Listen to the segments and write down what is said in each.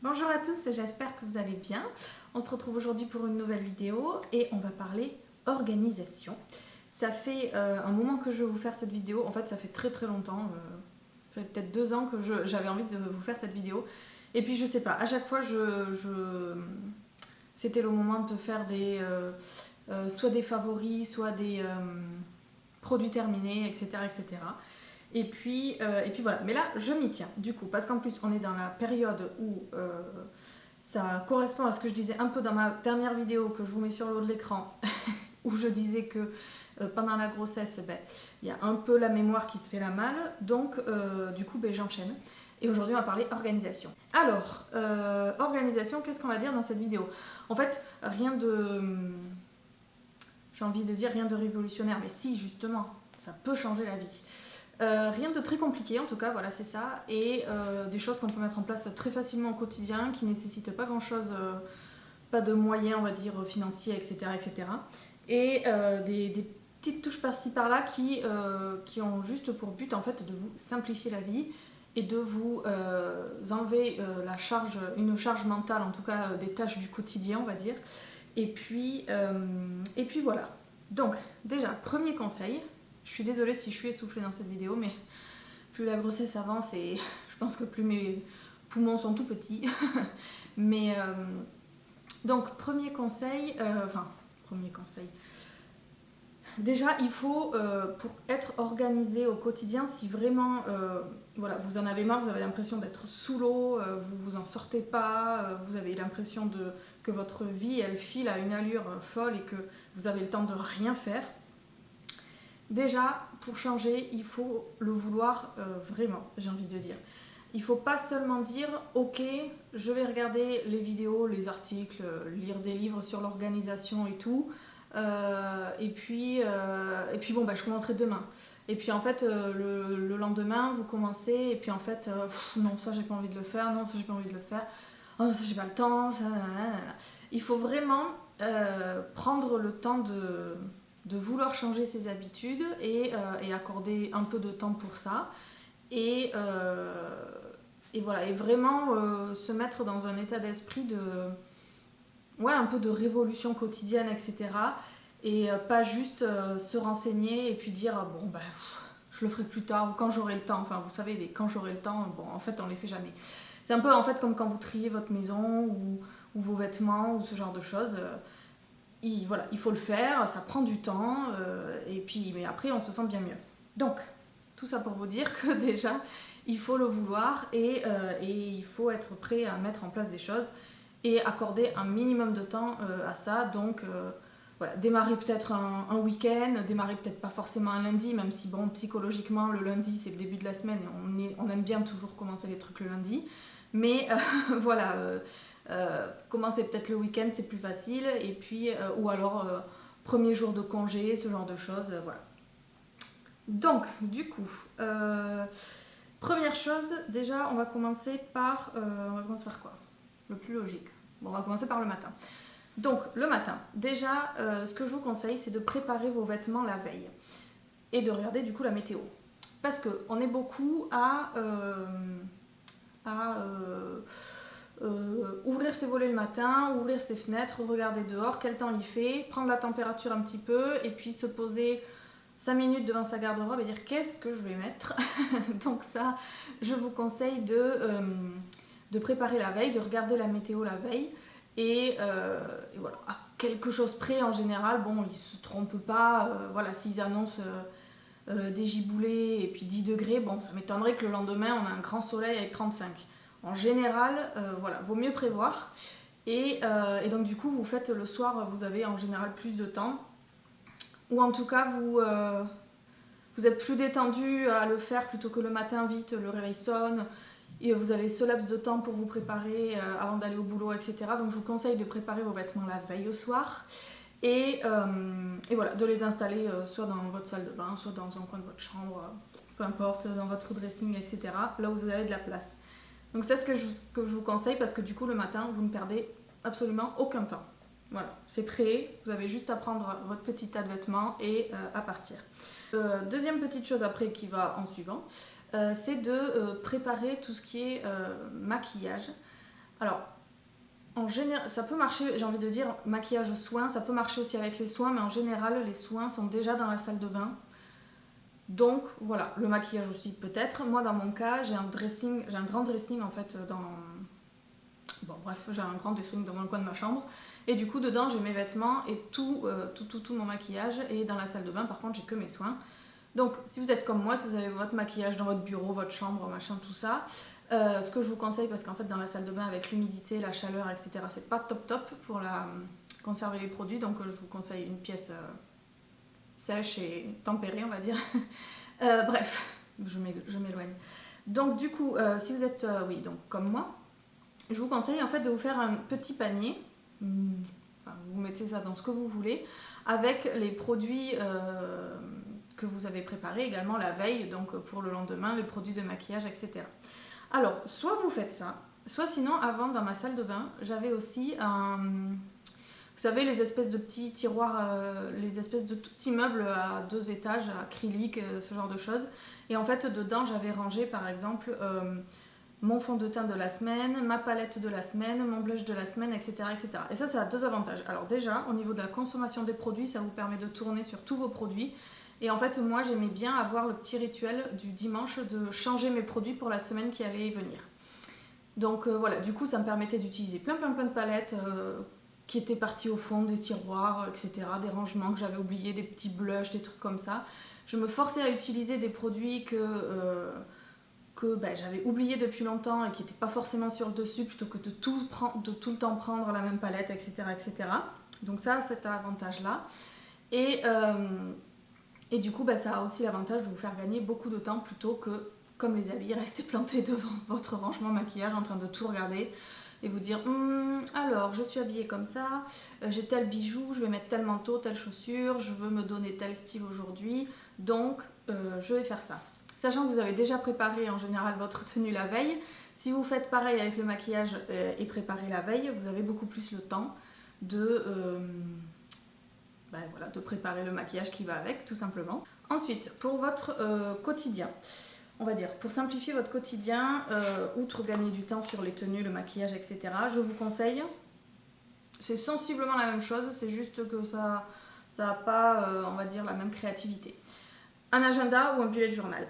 Bonjour à tous, j'espère que vous allez bien. On se retrouve aujourd'hui pour une nouvelle vidéo et on va parler organisation. Ça fait un moment que je veux vous faire cette vidéo, en fait ça fait très longtemps, ça fait peut-être 2 ans que j'avais envie de vous faire cette vidéo. Et puis je sais pas, à chaque fois c'était le moment de faire soit des favoris, soit des produits terminés, etc. etc. Et puis voilà, mais là je m'y tiens du coup, parce qu'en plus on est dans la période où ça correspond à ce que je disais un peu dans ma dernière vidéo que je vous mets sur le haut de l'écran, où je disais que pendant la grossesse, il y a un peu la mémoire qui se fait la malle, donc du coup j'enchaîne. Et aujourd'hui on va parler organisation. Alors, organisation, qu'est-ce qu'on va dire dans cette vidéo? En fait, rien de... J'ai envie de dire rien de révolutionnaire, mais si justement, ça peut changer la vie. Rien de très compliqué en tout cas, voilà c'est ça, et des choses qu'on peut mettre en place très facilement au quotidien, qui ne nécessitent pas grand chose, pas de moyens on va dire financiers, etc. etc. Et des petites touches par-ci par-là qui ont juste pour but en fait de vous simplifier la vie et de vous enlever une charge mentale, en tout cas des tâches du quotidien on va dire. Et puis voilà. Donc déjà, premier conseil. Je suis désolée si je suis essoufflée dans cette vidéo, mais plus la grossesse avance et je pense que plus mes poumons sont tout petits. Mais donc premier conseil, premier conseil. Déjà, il faut, pour être organisé au quotidien, si vraiment voilà, vous en avez marre, vous avez l'impression d'être sous l'eau, vous en sortez pas, vous avez l'impression que votre vie elle file à une allure folle et que vous avez le temps de rien faire. Déjà, pour changer, il faut le vouloir vraiment, j'ai envie de dire. Il ne faut pas seulement dire « Ok, je vais regarder les vidéos, les articles, lire des livres sur l'organisation et tout, et puis bon, je commencerai demain. » Et puis en fait, le lendemain, vous commencez, et puis en fait, non, ça j'ai pas envie de le faire, non, ça j'ai pas envie de le faire, oh, ça j'ai pas le temps, ça... Il faut vraiment prendre le temps de vouloir changer ses habitudes et accorder un peu de temps pour ça. Et voilà, et vraiment se mettre dans un état d'esprit un peu de révolution quotidienne, etc. Et pas juste se renseigner et puis dire je le ferai plus tard ou quand j'aurai le temps. Enfin, vous savez, quand j'aurai le temps, bon, en fait, on les fait jamais. C'est un peu en fait comme quand vous triez votre maison ou vos vêtements ou ce genre de choses. Voilà, il faut le faire, ça prend du temps, et puis mais après on se sent bien mieux. Donc, tout ça pour vous dire que déjà, il faut le vouloir et il faut être prêt à mettre en place des choses et accorder un minimum de temps à ça. Donc, voilà, démarrer peut-être un week-end, démarrer peut-être pas forcément un lundi, même si bon, psychologiquement, le lundi c'est le début de la semaine et on aime bien toujours commencer les trucs le lundi. Mais voilà... commencer peut-être le week-end, c'est plus facile, et puis ou alors premier jour de congé, ce genre de choses, voilà. Donc, du coup, première chose, déjà, on va commencer par quoi? Le plus logique. Bon, on va commencer par le matin. Donc, le matin, déjà, ce que je vous conseille, c'est de préparer vos vêtements la veille et de regarder du coup la météo. Parce qu'on est beaucoup à ouvrir ses volets le matin, ouvrir ses fenêtres, regarder dehors, quel temps il fait, prendre la température un petit peu et puis se poser 5 minutes devant sa garde-robe et dire qu'est-ce que je vais mettre. Donc ça, je vous conseille de préparer la veille, de regarder la météo la veille et voilà, à quelque chose près en général, bon ils se trompent pas, voilà, s'ils annoncent des giboulées et puis 10 degrés, bon ça m'étonnerait que le lendemain on a un grand soleil avec 35. En général, voilà, vaut mieux prévoir. Et donc du coup, vous faites le soir, vous avez en général plus de temps. Ou en tout cas, vous êtes plus détendu à le faire plutôt que le matin vite, le réveil sonne. Et vous avez ce laps de temps pour vous préparer avant d'aller au boulot, etc. Donc je vous conseille de préparer vos vêtements la veille au soir. Et voilà, de les installer soit dans votre salle de bain, soit dans un coin de votre chambre, peu importe, dans votre dressing, etc. Là où vous avez de la place. Donc c'est ce que je vous conseille parce que du coup le matin vous ne perdez absolument aucun temps. Voilà, c'est prêt, vous avez juste à prendre votre petit tas de vêtements et à partir. Deuxième petite chose après qui va en suivant, c'est de préparer tout ce qui est maquillage. Alors, en général, ça peut marcher, j'ai envie de dire, maquillage soin, ça peut marcher aussi avec les soins, mais en général, les soins sont déjà dans la salle de bain. Donc voilà, le maquillage aussi peut-être. Moi dans mon cas, j'ai un grand dressing en fait dans... Bon bref, j'ai un grand dressing dans le coin de ma chambre. Et du coup dedans j'ai mes vêtements et tout mon maquillage. Et dans la salle de bain par contre j'ai que mes soins. Donc si vous êtes comme moi, si vous avez votre maquillage dans votre bureau, votre chambre, machin, tout ça, ce que je vous conseille, parce qu'en fait dans la salle de bain avec l'humidité, la chaleur, etc. c'est pas top pour conserver les produits. Donc je vous conseille une pièce... sèche et tempérée on va dire. Bref, je m'éloigne. Donc du coup, si vous êtes oui, donc comme moi, je vous conseille en fait de vous faire un petit panier. Enfin, vous mettez ça dans ce que vous voulez, avec les produits que vous avez préparés également la veille, donc pour le lendemain, les produits de maquillage, etc. Alors, soit vous faites ça, soit sinon, avant, dans ma salle de bain, j'avais aussi un... Vous savez, les espèces de petits tiroirs, les espèces de tout petits meubles à 2 étages, acryliques, ce genre de choses. Et en fait, dedans, j'avais rangé, par exemple, mon fond de teint de la semaine, ma palette de la semaine, mon blush de la semaine, etc. etc. Et ça a 2 avantages. Alors déjà, au niveau de la consommation des produits, ça vous permet de tourner sur tous vos produits. Et en fait, moi, j'aimais bien avoir le petit rituel du dimanche de changer mes produits pour la semaine qui allait venir. Donc voilà, du coup, ça me permettait d'utiliser plein de palettes qui étaient parties au fond des tiroirs, etc. Des rangements que j'avais oubliés, des petits blushs, des trucs comme ça. Je me forçais à utiliser des produits que j'avais oubliés depuis longtemps et qui n'étaient pas forcément sur le dessus, plutôt que de tout le temps prendre la même palette, etc. etc. Donc ça, cet avantage-là. Et du coup, ça a aussi l'avantage de vous faire gagner beaucoup de temps, plutôt que, comme les habits, rester planté devant votre rangement maquillage en train de tout regarder et vous dire alors je suis habillée comme ça, j'ai tel bijou, je vais mettre tel manteau, telle chaussure, je veux me donner tel style aujourd'hui, donc je vais faire ça. Sachant que vous avez déjà préparé en général votre tenue la veille, si vous faites pareil avec le maquillage et préparé la veille, vous avez beaucoup plus le temps de préparer le maquillage qui va avec, tout simplement. Ensuite, pour votre quotidien, on va dire, pour simplifier votre quotidien, outre gagner du temps sur les tenues, le maquillage, etc., je vous conseille, c'est sensiblement la même chose, c'est juste que ça n'a pas, on va dire, la même créativité. Un agenda ou un bullet journal.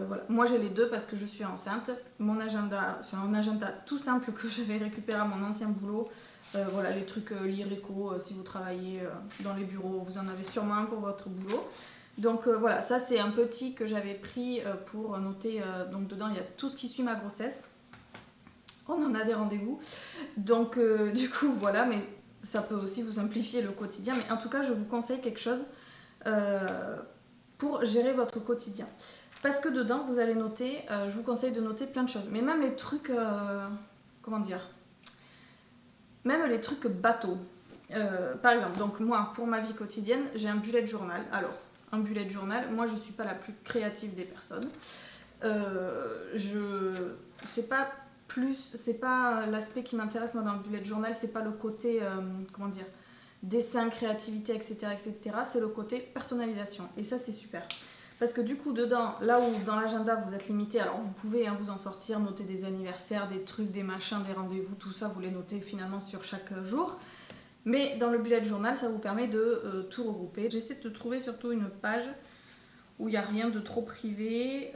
Voilà. Moi j'ai les deux parce que je suis enceinte. Mon agenda, c'est un agenda tout simple que j'avais récupéré à mon ancien boulot. Voilà, les trucs l'IRECO, si vous travaillez dans les bureaux, vous en avez sûrement un pour votre boulot. Donc voilà, ça c'est un petit que j'avais pris pour noter, donc dedans il y a tout ce qui suit ma grossesse. On en a des rendez-vous. Donc du coup voilà, mais ça peut aussi vous simplifier le quotidien. Mais en tout cas, je vous conseille quelque chose pour gérer votre quotidien. Parce que dedans, vous allez noter, je vous conseille de noter plein de choses. Mais même les trucs, comment dire, même les trucs bateaux. Par exemple, donc moi, pour ma vie quotidienne, j'ai un bullet journal. Alors, un bullet journal, moi je suis pas la plus créative des personnes. C'est pas l'aspect qui m'intéresse moi dans le bullet journal, c'est pas le côté, comment dire, dessin, créativité, etc. etc. c'est le côté personnalisation. Et ça c'est super. Parce que du coup dedans, là où dans l'agenda vous êtes limité, alors vous pouvez vous en sortir, noter des anniversaires, des trucs, des machins, des rendez-vous, tout ça, vous les notez finalement sur chaque jour. Mais dans le bullet journal, ça vous permet de tout regrouper. J'essaie de trouver surtout une page où il n'y a rien de trop privé.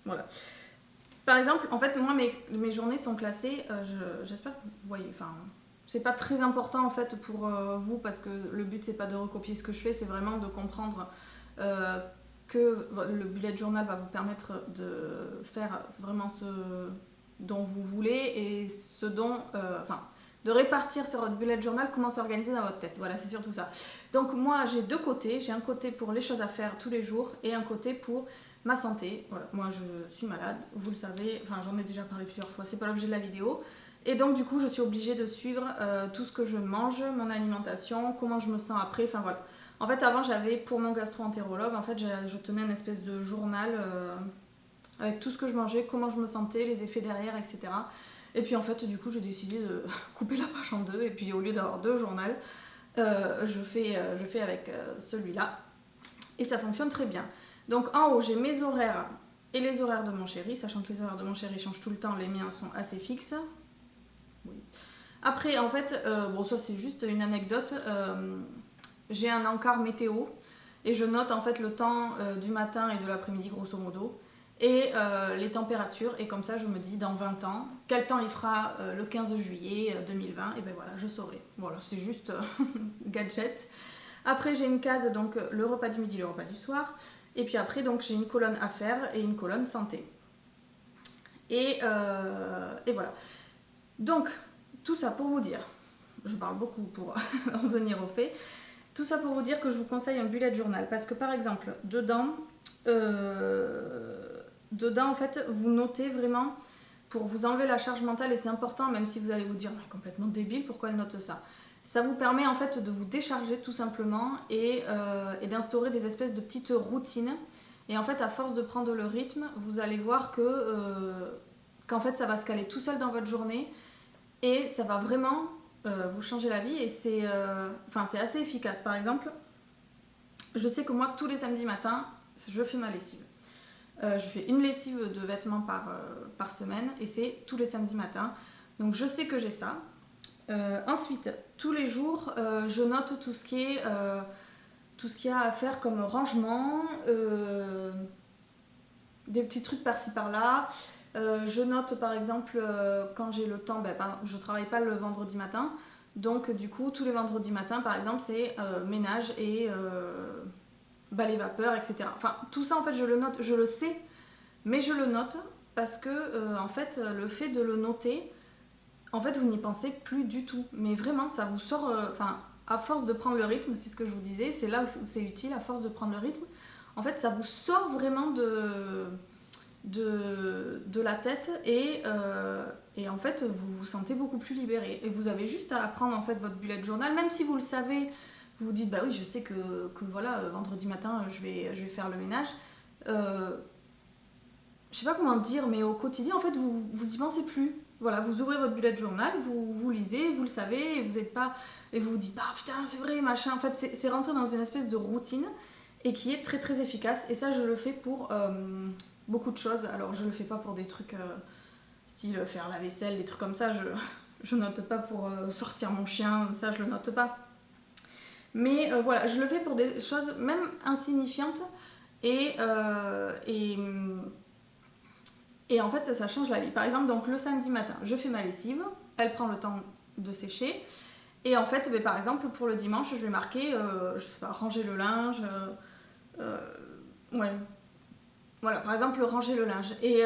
Voilà. Par exemple, en fait, moi, mes journées sont classées, j'espère que vous voyez, enfin, c'est pas très important en fait pour vous, parce que le but c'est pas de recopier ce que je fais, c'est vraiment de comprendre que le bullet journal va vous permettre de faire vraiment ce dont vous voulez et ce dont... de répartir sur votre bullet journal comment s'organiser dans votre tête. Voilà, c'est surtout ça. Donc moi, j'ai 2 côtés. J'ai un côté pour les choses à faire tous les jours et un côté pour ma santé. Voilà, moi je suis malade, vous le savez. Enfin, j'en ai déjà parlé plusieurs fois, c'est pas l'objet de la vidéo. Et donc du coup, je suis obligée de suivre tout ce que je mange, mon alimentation, comment je me sens après. Enfin voilà. En fait, avant, j'avais, pour mon gastro-entérologue, en fait, je tenais une espèce de journal avec tout ce que je mangeais, comment je me sentais, les effets derrière, etc. Et puis en fait, du coup, j'ai décidé de couper la page en 2. Et puis au lieu d'avoir 2 journaux, je fais avec celui-là. Et ça fonctionne très bien. Donc en haut, j'ai mes horaires et les horaires de mon chéri, sachant que les horaires de mon chéri changent tout le temps, les miens sont assez fixes. Oui. Après, en fait, bon, ça c'est juste une anecdote, j'ai un encart météo et je note en fait le temps du matin et de l'après-midi grosso modo et les températures, et comme ça je me dis dans 20 ans quel temps il fera le 15 juillet 2020, et ben voilà, je saurai. Voilà, c'est juste gadget. Après j'ai une case, donc le repas du midi, le repas du soir, et puis après donc j'ai une colonne affaires et une colonne santé. Et voilà. Donc tout ça pour vous dire, je parle beaucoup pour en venir au fait, tout ça pour vous dire que je vous conseille un bullet journal, parce que par exemple dedans en fait vous notez vraiment pour vous enlever la charge mentale, et c'est important, même si vous allez vous dire complètement débile, pourquoi elle note ça. Ça vous permet en fait de vous décharger tout simplement et d'instaurer des espèces de petites routines. Et en fait, à force de prendre le rythme, vous allez voir qu'en fait ça va se caler tout seul dans votre journée et ça va vraiment vous changer la vie, et c'est assez efficace. Par exemple, je sais que moi tous les samedis matins, je fais ma lessive. Je fais une lessive de vêtements par semaine et c'est tous les samedis matins. Donc je sais que j'ai ça. Ensuite, tous les jours, je note tout ce qu'il y a à faire comme rangement, des petits trucs par-ci par-là. Je note par exemple quand j'ai le temps, je travaille pas le vendredi matin. Donc du coup, tous les vendredis matins, par exemple, c'est ménage et balai vapeur, etc. Enfin, tout ça en fait, je le note, je le sais, mais je le note parce que en fait, le fait de le noter, en fait, vous n'y pensez plus du tout. Mais vraiment, ça vous sort, à force de prendre le rythme, c'est ce que je vous disais, c'est là où c'est utile, à force de prendre le rythme. En fait, ça vous sort vraiment de la tête et en fait, vous vous sentez beaucoup plus libéré. Et vous avez juste à prendre en fait votre bullet journal, même si vous le savez. Vous vous dites, bah oui, je sais que voilà, vendredi matin, je vais faire le ménage. Je sais pas comment dire, mais au quotidien, en fait, vous y pensez plus. Voilà, vous ouvrez votre bullet journal, vous lisez, vous le savez, et vous êtes pas, et vous vous dites, ah putain, c'est vrai, machin. En fait, c'est rentrer dans une espèce de routine et qui est très très efficace. Et ça, je le fais pour beaucoup de choses. Alors, je le fais pas pour des trucs style faire la vaisselle, des trucs comme ça. Je note pas pour sortir mon chien, ça, je le note pas. Mais voilà, je le fais pour des choses même insignifiantes et en fait ça change la vie. Par exemple, donc le samedi matin, je fais ma lessive, elle prend le temps de sécher. Et en fait, par exemple, pour le dimanche, je vais marquer, je sais pas, ranger le linge. Ouais. Voilà, par exemple, ranger le linge. Et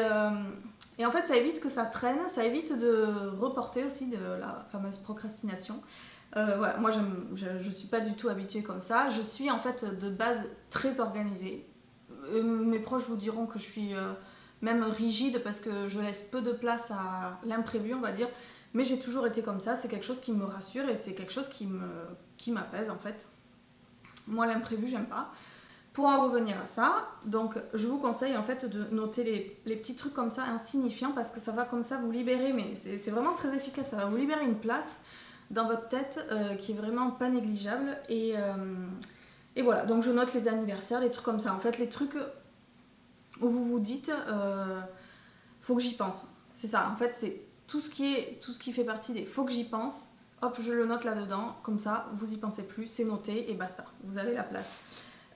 en fait, ça évite que ça traîne, ça évite de reporter aussi de la fameuse procrastination. Voilà, moi je suis pas du tout habituée comme ça. Je suis en fait de base très organisée. Mes proches vous diront que je suis même rigide parce que je laisse peu de place à l'imprévu, on va dire. Mais j'ai toujours été comme ça. C'est quelque chose qui me rassure et c'est quelque chose qui m'apaise en fait. Moi, l'imprévu, j'aime pas. Pour en revenir à ça, donc je vous conseille en fait de noter les petits trucs comme ça insignifiants, parce que ça va comme ça vous libérer, mais c'est vraiment très efficace. Ça va vous libérer une place dans votre tête qui est vraiment pas négligeable. Et voilà, donc je note les anniversaires, les trucs comme ça. En fait, les trucs où vous vous dites faut que j'y pense. C'est ça, en fait, c'est tout ce qui fait partie des faut que j'y pense. Hop, je le note là-dedans, comme ça, vous y pensez plus, c'est noté et basta, vous avez la place.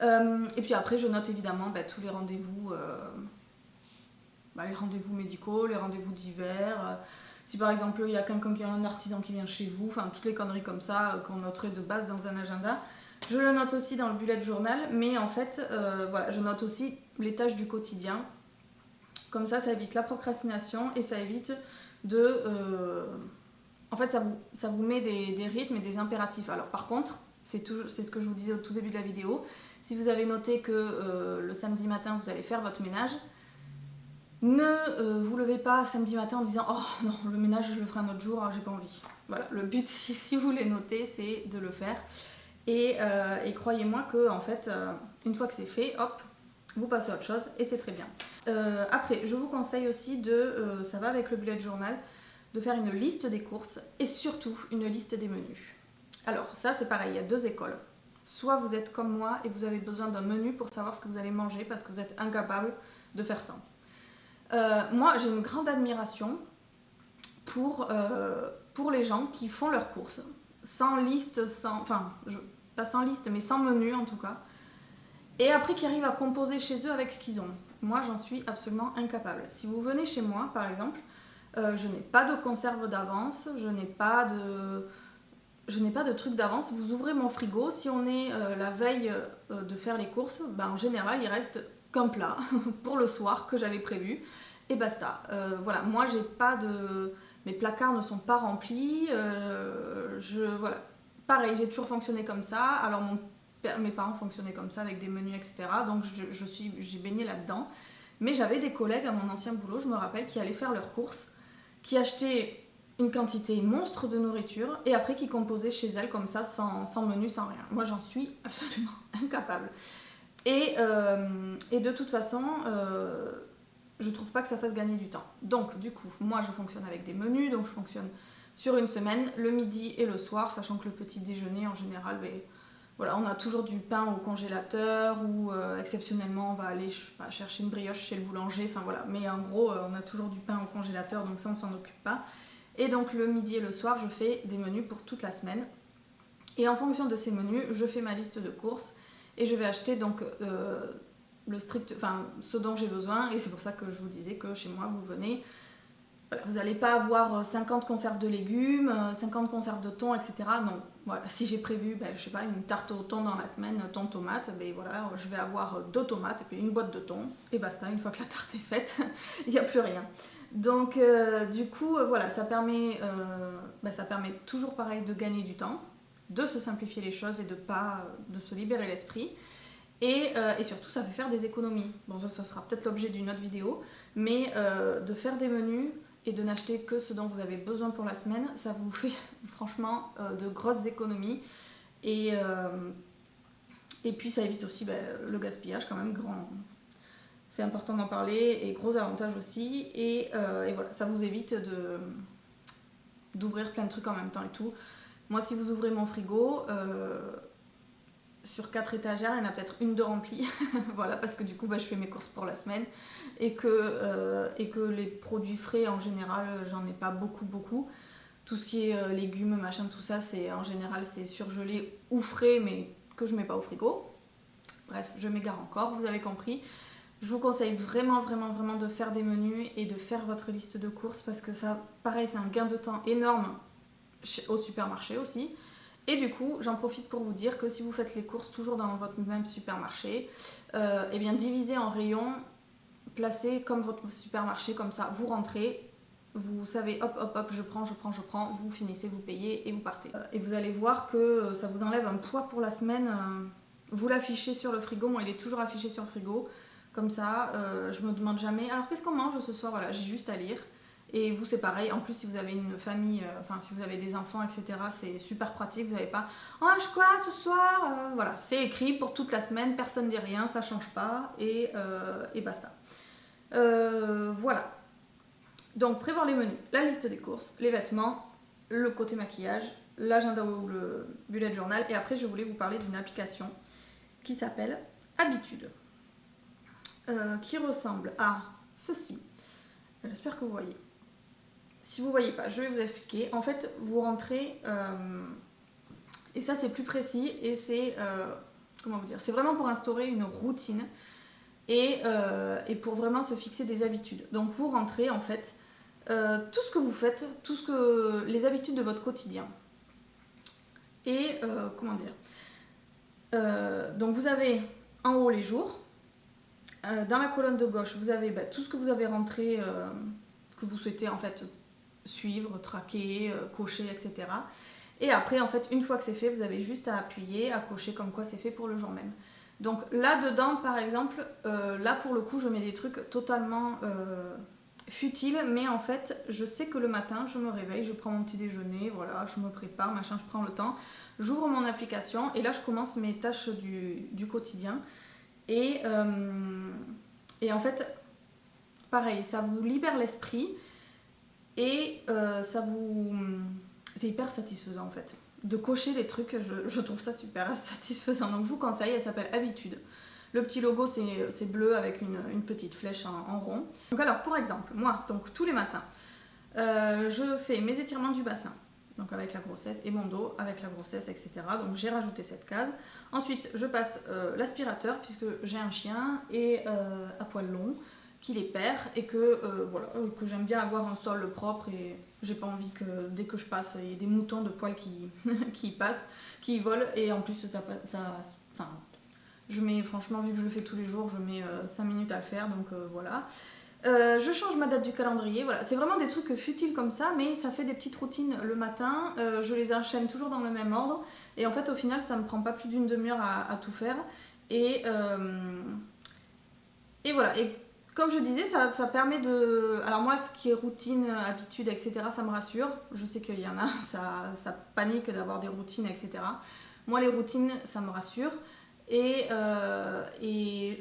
Et puis après, je note évidemment tous les rendez-vous médicaux, les rendez-vous divers. Si par exemple il y a quelqu'un qui a un artisan qui vient chez vous, enfin toutes les conneries comme ça qu'on noterait de base dans un agenda, je le note aussi dans le bullet journal. Mais en fait, voilà, je note aussi les tâches du quotidien. Comme ça évite la procrastination et ça évite de... en fait, ça vous met des rythmes et des impératifs. Alors par contre, c'est ce que je vous disais au tout début de la vidéo, si vous avez noté que le samedi matin vous allez faire votre ménage, ne vous levez pas samedi matin en disant oh non, le ménage je le ferai un autre jour, j'ai pas envie. Voilà, le but si vous voulez noter, c'est de le faire. Et croyez-moi que en fait, une fois que c'est fait, hop, vous passez à autre chose et c'est très bien. Après, je vous conseille aussi ça va avec le bullet journal, de faire une liste des courses et surtout une liste des menus. Alors ça c'est pareil, il y a deux écoles. Soit vous êtes comme moi et vous avez besoin d'un menu pour savoir ce que vous allez manger parce que vous êtes incapable de faire ça. Moi, j'ai une grande admiration pour les gens qui font leurs courses sans liste, pas sans liste, mais sans menu en tout cas, et après qui arrivent à composer chez eux avec ce qu'ils ont. Moi, j'en suis absolument incapable. Si vous venez chez moi, par exemple, je n'ai pas de conserve d'avance, je n'ai pas de truc d'avance. Vous ouvrez mon frigo, si on est la veille de faire les courses, en général, il reste qu'un plat pour le soir que j'avais prévu, et basta. Voilà, moi, j'ai pas de... Mes placards ne sont pas remplis, voilà. Pareil, j'ai toujours fonctionné comme ça. Alors, mes parents fonctionnaient comme ça, avec des menus, etc. Donc, j'ai baigné là-dedans. Mais j'avais des collègues à mon ancien boulot, je me rappelle, qui allaient faire leurs courses, qui achetaient une quantité monstre de nourriture et après qui composaient chez elles comme ça, sans menu, sans rien. Moi, j'en suis absolument incapable. Et de toute façon, je trouve pas que ça fasse gagner du temps. Donc, du coup, moi, je fonctionne avec des menus, donc je fonctionne sur une semaine, le midi et le soir, sachant que le petit déjeuner, en général, voilà, on a toujours du pain au congélateur ou exceptionnellement, on va aller chercher une brioche chez le boulanger, enfin voilà. Mais en gros, on a toujours du pain au congélateur, donc ça, on s'en occupe pas. Et donc, le midi et le soir, je fais des menus pour toute la semaine. Et en fonction de ces menus, je fais ma liste de courses et je vais acheter donc ce dont j'ai besoin. Et c'est pour ça que je vous disais que chez moi, vous venez, voilà, vous n'allez pas avoir 50 conserves de légumes, 50 conserves de thon, etc. Non, voilà, si j'ai prévu, je sais pas, une tarte au thon dans la semaine, thon tomate, voilà, je vais avoir 2 tomates et puis une boîte de thon. Et basta, une fois que la tarte est faite, il n'y a plus rien. Donc du coup, voilà, ça permet toujours pareil de gagner du temps, de se simplifier les choses et de se libérer l'esprit. Et surtout, ça fait faire des économies. Bon, ça sera peut-être l'objet d'une autre vidéo, mais de faire des menus et de n'acheter que ce dont vous avez besoin pour la semaine, ça vous fait franchement de grosses économies. Et puis ça évite aussi le gaspillage quand même, c'est important d'en parler, et gros avantage aussi. Et voilà, ça vous évite d'ouvrir plein de trucs en même temps et tout. Moi, si vous ouvrez mon frigo, sur 4 étagères, il y en a peut-être une de remplie. Voilà, parce que du coup, je fais mes courses pour la semaine. Et que les produits frais, en général, j'en ai pas beaucoup. Tout ce qui est légumes, machin, tout ça, en général, c'est surgelé ou frais, mais que je mets pas au frigo. Bref, je m'égare encore, vous avez compris. Je vous conseille vraiment de faire des menus et de faire votre liste de courses, parce que ça, pareil, c'est un gain de temps énorme au supermarché aussi. Et du coup, j'en profite pour vous dire que si vous faites les courses toujours dans votre même supermarché, eh bien divisez en rayons, placez comme votre supermarché, comme ça, vous rentrez, vous savez, hop, je prends, vous finissez, vous payez et vous partez. Et vous allez voir que ça vous enlève un poids pour la semaine. Vous l'affichez sur le frigo, moi il est toujours affiché sur le frigo, comme ça, je me demande jamais, alors qu'est-ce qu'on mange ce soir, voilà, j'ai juste à lire. Et vous, c'est pareil. En plus, si vous avez une famille, si vous avez des enfants, etc., c'est super pratique. Vous n'avez pas « On mange quoi ce soir ?» Voilà, c'est écrit pour toute la semaine. Personne ne dit rien, ça ne change pas. Et basta. Voilà. Donc, prévoir les menus, la liste des courses, les vêtements, le côté maquillage, l'agenda ou le bullet journal. Et après, je voulais vous parler d'une application qui s'appelle Habitude. Qui ressemble à ceci. J'espère que vous voyez. Si vous ne voyez pas, je vais vous expliquer. En fait, vous rentrez, et ça c'est plus précis, et c'est, comment vous dire, c'est vraiment pour instaurer une routine et pour vraiment se fixer des habitudes. Donc vous rentrez en fait, tout ce que vous faites, les habitudes de votre quotidien. Et comment dire, donc vous avez en haut les jours, dans la colonne de gauche vous avez tout ce que vous avez rentré, que vous souhaitez en fait suivre, traquer, cocher, etc. Et après, en fait, une fois que c'est fait, vous avez juste à appuyer, à cocher comme quoi c'est fait pour le jour même. Donc là-dedans, par exemple, là pour le coup, je mets des trucs totalement futiles, mais en fait, je sais que le matin, je me réveille, je prends mon petit déjeuner, voilà, je me prépare, machin, je prends le temps, j'ouvre mon application et là, je commence mes tâches du quotidien. Et en fait, pareil, ça vous libère l'esprit. Et c'est hyper satisfaisant en fait. De cocher les trucs, je trouve ça super satisfaisant. Donc je vous conseille, elle s'appelle Habitude. Le petit logo c'est bleu avec une petite flèche en rond. Donc alors pour exemple, moi donc tous les matins, je fais mes étirements du bassin, donc avec la grossesse, et mon dos avec la grossesse, etc. Donc j'ai rajouté cette case. Ensuite je passe l'aspirateur puisque j'ai un chien et à poil long qui les perd et que voilà, que j'aime bien avoir un sol propre et j'ai pas envie que dès que je passe il y ait des moutons de poils qui, qui passent, qui volent, et en plus enfin, je mets, franchement vu que je le fais tous les jours, je mets 5 minutes à le faire, donc voilà. Je change ma date du calendrier, voilà, c'est vraiment des trucs futiles comme ça, mais ça fait des petites routines le matin, je les enchaîne toujours dans le même ordre, et en fait au final ça me prend pas plus d'une demi-heure à tout faire, et voilà, et comme je disais, ça permet de... Alors moi, ce qui est routine, habitude, etc., ça me rassure. Je sais qu'il y en a, ça panique d'avoir des routines, etc. Moi, les routines, ça me rassure. Et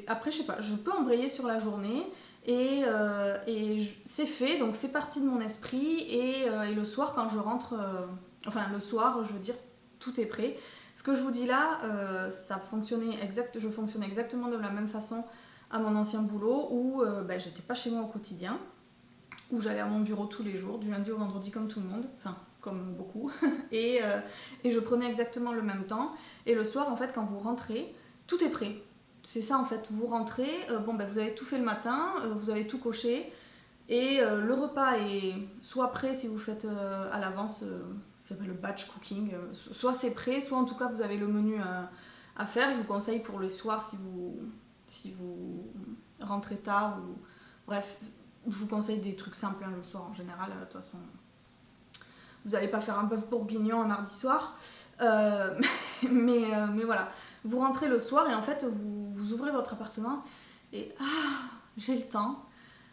après, je sais pas, je peux embrayer sur la journée. C'est fait, donc c'est parti de mon esprit. Et le soir, quand je rentre... enfin, le soir, je veux dire, tout est prêt. Ce que je vous dis là, je fonctionnais exactement de la même façon à mon ancien boulot où j'étais pas chez moi au quotidien, où j'allais à mon bureau tous les jours, du lundi au vendredi comme tout le monde, enfin comme beaucoup, et je prenais exactement le même temps. Et le soir, en fait, quand vous rentrez, tout est prêt. C'est ça en fait, vous rentrez, vous avez tout fait le matin, vous avez tout coché, et le repas est soit prêt si vous faites à l'avance, ça s'appelle le batch cooking, soit c'est prêt, soit en tout cas vous avez le menu à faire. Je vous conseille pour le soir si vous rentrez tard, ou bref, je vous conseille des trucs simples le soir en général. De toute façon, vous n'allez pas faire un bœuf bourguignon un mardi soir, mais voilà, vous rentrez le soir et en fait vous ouvrez votre appartement et j'ai le temps.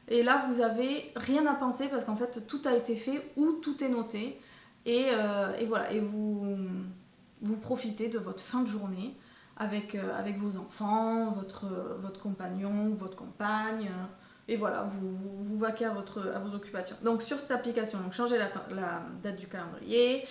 Et là vous avez rien à penser parce qu'en fait tout a été fait ou tout est noté, et voilà, et vous profitez de votre fin de journée avec vos enfants, votre compagnon, votre compagne, et voilà, vous vaquez à vos occupations. Donc sur cette application, donc changer la date du calendrier,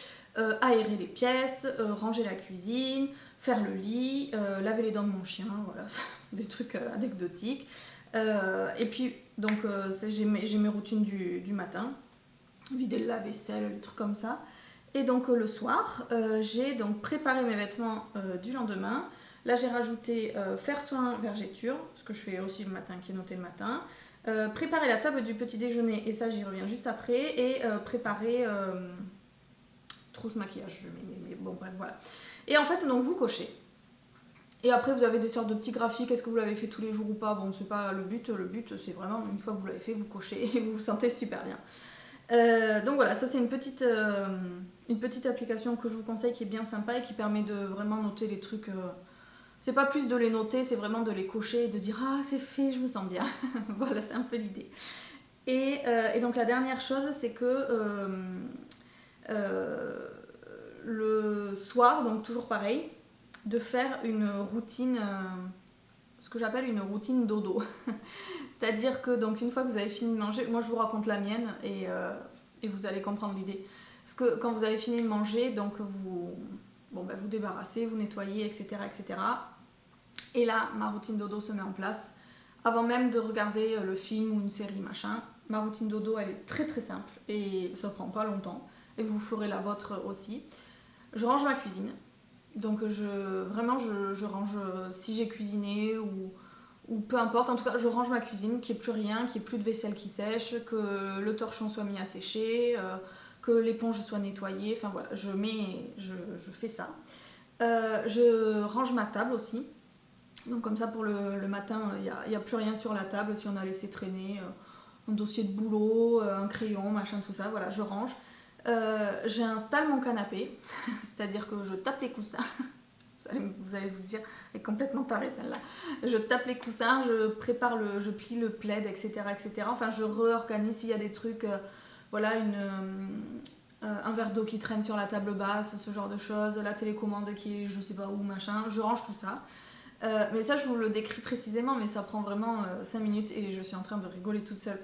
aérer les pièces, ranger la cuisine, faire le lit, laver les dents de mon chien, voilà, des trucs anecdotiques. Et puis donc j'ai mes routines du matin, vider le lave-vaisselle, des trucs comme ça. Et donc le soir, j'ai donc préparé mes vêtements du lendemain. Là j'ai rajouté faire soin vergéture, ce que je fais aussi le matin, qui est noté le matin. Préparer la table du petit déjeuner, et ça j'y reviens juste après. Et préparer trousse maquillage, mais bon bref voilà. Et en fait donc vous cochez. Et après vous avez des sortes de petits graphiques, est-ce que vous l'avez fait tous les jours ou pas, bon c'est pas le but c'est vraiment une fois que vous l'avez fait, vous cochez et vous vous sentez super bien. Donc voilà, ça c'est une petite application que je vous conseille, qui est bien sympa et qui permet de vraiment noter les trucs. C'est pas plus de les noter, c'est vraiment de les cocher et de dire ah c'est fait, je me sens bien. Voilà, c'est un peu l'idée. Et donc la dernière chose, c'est que le soir, donc toujours pareil, de faire une routine, ce que j'appelle une routine dodo. C'est-à-dire que donc une fois que vous avez fini de manger, moi je vous raconte la mienne et vous allez comprendre l'idée. Parce que quand vous avez fini de manger, donc vous débarrassez, vous nettoyez, etc., etc. Et là, ma routine dodo se met en place. Avant même de regarder le film ou une série, machin, ma routine dodo, elle est très très simple et ça prend pas longtemps. Et vous ferez la vôtre aussi. Je range ma cuisine. Donc je range si j'ai cuisiné ou peu importe. En tout cas, je range ma cuisine, qu'il n'y ait plus rien, qu'il n'y ait plus de vaisselle qui sèche, que le torchon soit mis à sécher, que l'éponge soit nettoyée. Enfin voilà, je fais ça. Je range ma table aussi. Donc comme ça pour le matin, il n'y a plus rien sur la table si on a laissé traîner un dossier de boulot, un crayon, machin, tout ça. Voilà, je range. J'installe mon canapé, c'est-à-dire que je tape les coussins. Vous allez vous dire, elle est complètement tarée celle-là. Je tape les coussins, je plie le plaid, etc., etc. Enfin, je réorganise s'il y a des trucs, voilà, un verre d'eau qui traîne sur la table basse, ce genre de choses, la télécommande qui est je sais pas où, machin. Je range tout ça. Mais ça, je vous le décris précisément, mais ça prend vraiment 5 minutes et je suis en train de rigoler toute seule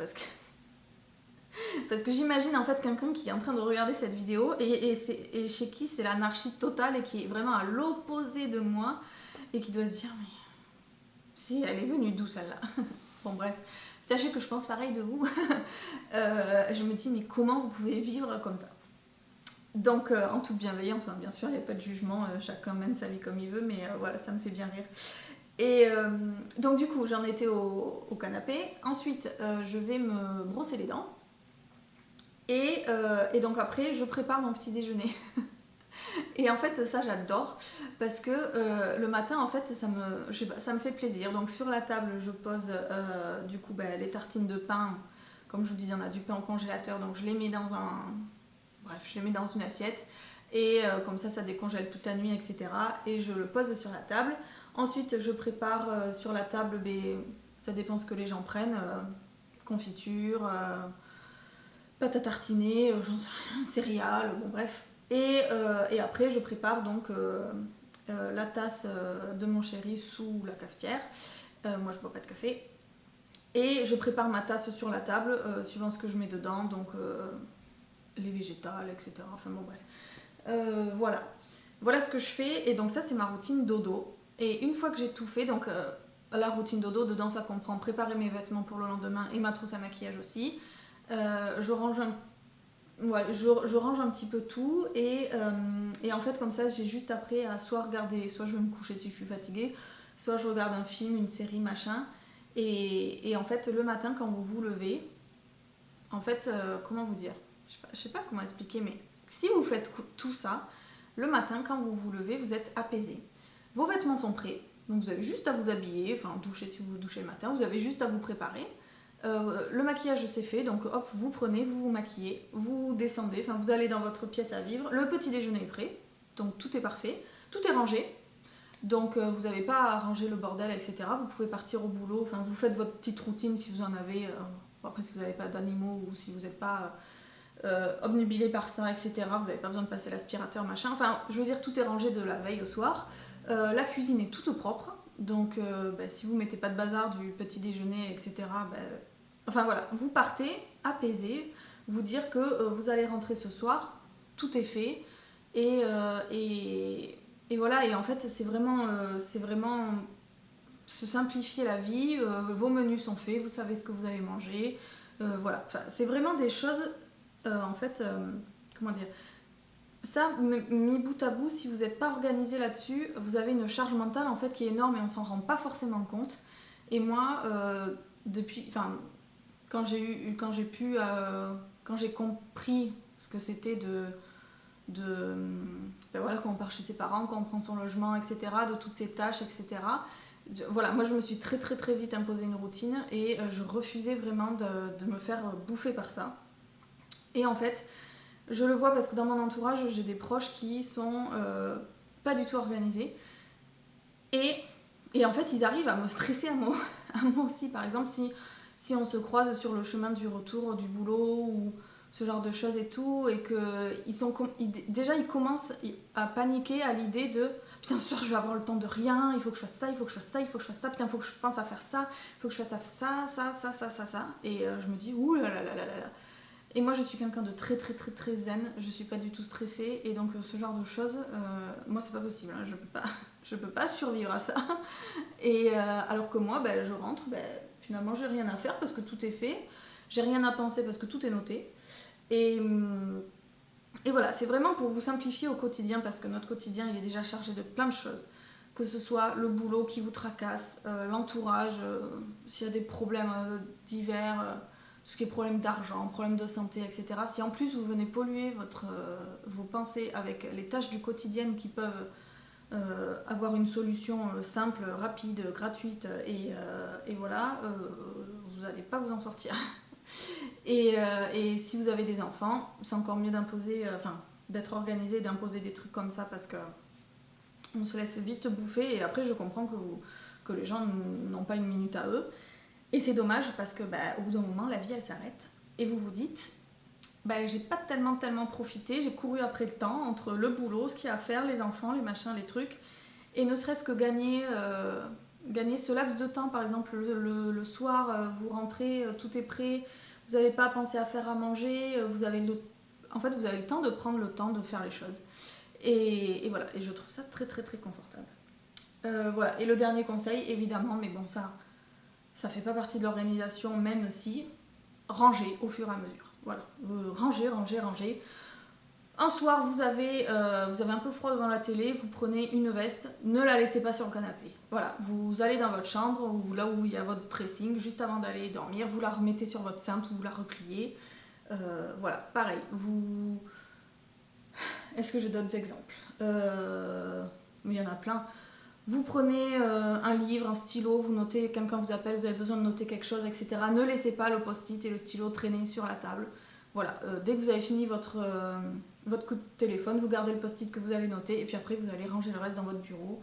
parce que j'imagine en fait quelqu'un qui est en train de regarder cette vidéo et chez qui c'est l'anarchie totale et qui est vraiment à l'opposé de moi et qui doit se dire mais si elle est venue d'où celle-là. Bon bref, sachez que je pense pareil de vous. Je me dis mais comment vous pouvez vivre comme ça? Donc en toute bienveillance, hein, bien sûr, il n'y a pas de jugement, chacun mène sa vie comme il veut, mais voilà, ça me fait bien rire. Et donc du coup, j'en étais au canapé. Ensuite, je vais me brosser les dents. Et donc après, je prépare mon petit déjeuner. Et en fait, ça j'adore parce que le matin, en fait, je sais pas, ça me fait plaisir. Donc sur la table, je pose du coup les tartines de pain. Comme je vous disais, on a du pain au congélateur, donc je les mets dans je les mets dans une assiette. Et comme ça décongèle toute la nuit, etc. Et je le pose sur la table. Ensuite, je prépare sur la table, ça dépend ce que les gens prennent. Confiture, pâte à tartiner, j'en sais rien, céréales, bon bref. Et après, je prépare donc la tasse de mon chéri sous la cafetière. Moi, je bois pas de café. Et je prépare ma tasse sur la table, suivant ce que je mets dedans, donc les végétales, etc. Enfin bon, bref. Voilà. Voilà ce que je fais. Et donc ça, c'est ma routine dodo. Et une fois que j'ai tout fait, donc la routine dodo, dedans, ça comprend préparer mes vêtements pour le lendemain et ma trousse à maquillage aussi. Je range un petit peu tout et en fait comme ça j'ai juste après à soit regarder, soit je vais me coucher si je suis fatiguée, soit je regarde un film, une série, machin. Et en fait le matin quand vous vous levez, en fait comment vous dire, je sais pas comment expliquer, mais si vous faites tout ça, le matin quand vous vous levez, vous êtes apaisé. Vos vêtements sont prêts, donc vous avez juste à vous habiller, enfin doucher si vous vous douchez le matin, vous avez juste à vous préparer. Le maquillage c'est fait, donc hop, vous prenez, vous vous maquillez, vous descendez, enfin vous allez dans votre pièce à vivre, le petit déjeuner est prêt, donc tout est parfait, tout est rangé, donc vous n'avez pas à ranger le bordel, etc. Vous pouvez partir au boulot, enfin vous faites votre petite routine si vous en avez, après si vous n'avez pas d'animaux ou si vous n'êtes pas obnubilé par ça, etc. Vous n'avez pas besoin de passer l'aspirateur, machin, enfin je veux dire tout est rangé de la veille au soir. La cuisine est toute propre, donc si vous mettez pas de bazar du petit déjeuner, etc. Enfin voilà, vous partez apaisé, vous dire que vous allez rentrer ce soir, tout est fait, et voilà, et en fait c'est vraiment se simplifier la vie, vos menus sont faits, vous savez ce que vous allez manger, voilà, enfin, c'est vraiment des choses, en fait, comment dire, ça, mis bout à bout, si vous n'êtes pas organisé là-dessus, vous avez une charge mentale en fait qui est énorme et on s'en rend pas forcément compte. Et moi, quand j'ai compris ce que c'était voilà, quand on part chez ses parents, quand on prend son logement, etc., de toutes ces tâches, etc. Voilà, moi je me suis très très très vite imposé une routine et je refusais vraiment de me faire bouffer par ça. Et en fait, je le vois parce que dans mon entourage, j'ai des proches qui sont pas du tout organisés. Et en fait, ils arrivent à me stresser à moi aussi. Par exemple, si on se croise sur le chemin du retour du boulot ou ce genre de choses et tout, et déjà ils commencent à paniquer à l'idée de putain, ce soir je vais avoir le temps de rien, il faut que je fasse ça, il faut que je fasse ça, il faut que je fasse ça, putain, il faut que je pense à faire ça, il faut que je fasse ça. Et je me dis, ouh là là là là là. Et moi je suis quelqu'un de très très très très zen, je suis pas du tout stressée et donc ce genre de choses, moi c'est pas possible, hein, je peux pas survivre à ça. Et alors que moi je rentre, finalement j'ai rien à faire parce que tout est fait, j'ai rien à penser parce que tout est noté. Et voilà, c'est vraiment pour vous simplifier au quotidien parce que notre quotidien il est déjà chargé de plein de choses. Que ce soit le boulot qui vous tracasse, l'entourage, s'il y a des problèmes divers, tout ce qui est problème d'argent, problème de santé, etc. Si en plus vous venez polluer vos pensées avec les tâches du quotidien qui peuvent avoir une solution simple, rapide, gratuite, et voilà, vous n'allez pas vous en sortir. Et si vous avez des enfants, c'est encore mieux d'être organisé et d'imposer des trucs comme ça parce que on se laisse vite bouffer et après je comprends que les gens n'ont pas une minute à eux. Et c'est dommage parce que au bout d'un moment, la vie elle s'arrête et vous vous dites j'ai pas tellement profité, j'ai couru après le temps entre le boulot, ce qu'il y a à faire, les enfants, les machins, les trucs, et ne serait-ce que gagner ce laps de temps, par exemple le soir, vous rentrez, tout est prêt, vous n'avez pas pensé à faire à manger, vous avez le temps de prendre le temps de faire les choses. Et voilà, et je trouve ça très très très confortable. Voilà, et le dernier conseil, évidemment, mais bon, ça fait pas partie de l'organisation, même si, ranger au fur et à mesure. Voilà, ranger, ranger, ranger. Un soir, vous avez un peu froid devant la télé, vous prenez une veste, ne la laissez pas sur le canapé. Voilà, vous allez dans votre chambre, ou là où il y a votre dressing, juste avant d'aller dormir, vous la remettez sur votre cintre ou vous la repliez. Voilà, pareil, vous... Est-ce que j'ai d'autres exemples Il y en a plein. Vous prenez un livre, un stylo, vous notez, quelqu'un vous appelle, vous avez besoin de noter quelque chose, etc. Ne laissez pas le post-it et le stylo traîner sur la table. Voilà, dès que vous avez fini votre coup de téléphone, vous gardez le post-it que vous avez noté et puis après vous allez ranger le reste dans votre bureau.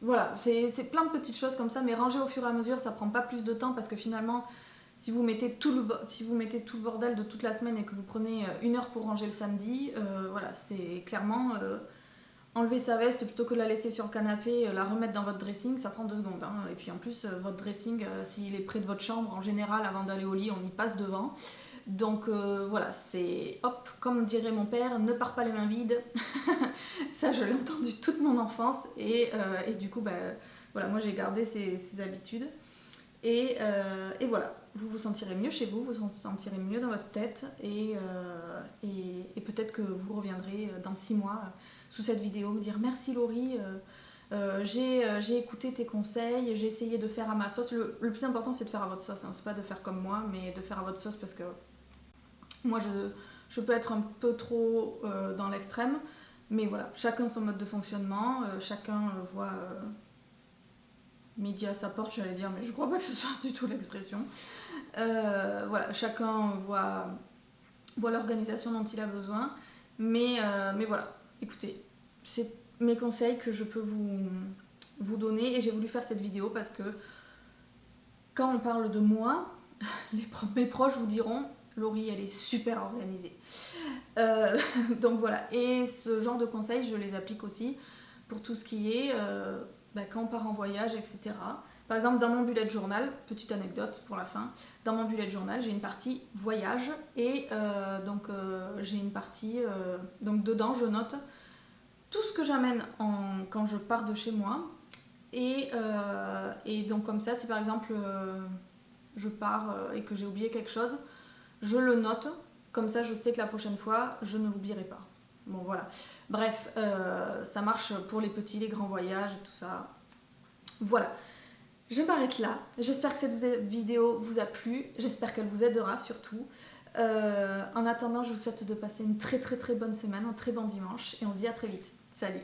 Voilà, c'est plein de petites choses comme ça, mais ranger au fur et à mesure, ça prend pas plus de temps parce que finalement, si vous mettez tout le bordel de toute la semaine et que vous prenez 1 heure pour ranger le samedi, voilà, c'est clairement enlever sa veste plutôt que de la laisser sur le canapé, la remettre dans votre dressing, ça prend 2 secondes. Hein. Et puis en plus, votre dressing, s'il est près de votre chambre, en général, avant d'aller au lit, on y passe devant. Donc voilà, c'est hop, comme dirait mon père, ne pars pas les mains vides. Ça, je l'ai entendu toute mon enfance et du coup, bah, voilà, moi j'ai gardé ces habitudes. Et voilà, vous vous sentirez mieux chez vous, vous vous sentirez mieux dans votre tête et peut-être que vous reviendrez dans 6 mois sous cette vidéo me dire merci Laurie, j'ai écouté tes conseils, j'ai essayé de faire à ma sauce. Le plus important c'est de faire à votre sauce, hein. C'est pas de faire comme moi, mais de faire à votre sauce parce que moi je peux être un peu trop dans l'extrême, mais voilà, chacun son mode de fonctionnement, chacun voit midi à sa porte, j'allais dire, mais je crois pas que ce soit du tout l'expression. Voilà, chacun voit l'organisation dont il a besoin, mais voilà, écoutez, c'est mes conseils que je peux vous donner et j'ai voulu faire cette vidéo parce que quand on parle de moi, mes proches vous diront Laurie, elle est super organisée. Donc voilà, et ce genre de conseils, je les applique aussi pour tout ce qui est quand on part en voyage, etc. Par exemple, dans mon bullet journal, petite anecdote pour la fin, dans mon bullet journal, j'ai une partie voyage et j'ai une partie, donc dedans, je note tout ce que j'amène quand je pars de chez moi. Et donc comme ça, si par exemple je pars et que j'ai oublié quelque chose, je le note, comme ça je sais que la prochaine fois, je ne l'oublierai pas. Bon voilà, bref, ça marche pour les petits, les grands voyages et tout ça. Voilà, je m'arrête là. J'espère que cette vidéo vous a plu, j'espère qu'elle vous aidera surtout. En attendant, je vous souhaite de passer une très très très bonne semaine, un très bon dimanche et on se dit à très vite. Salut!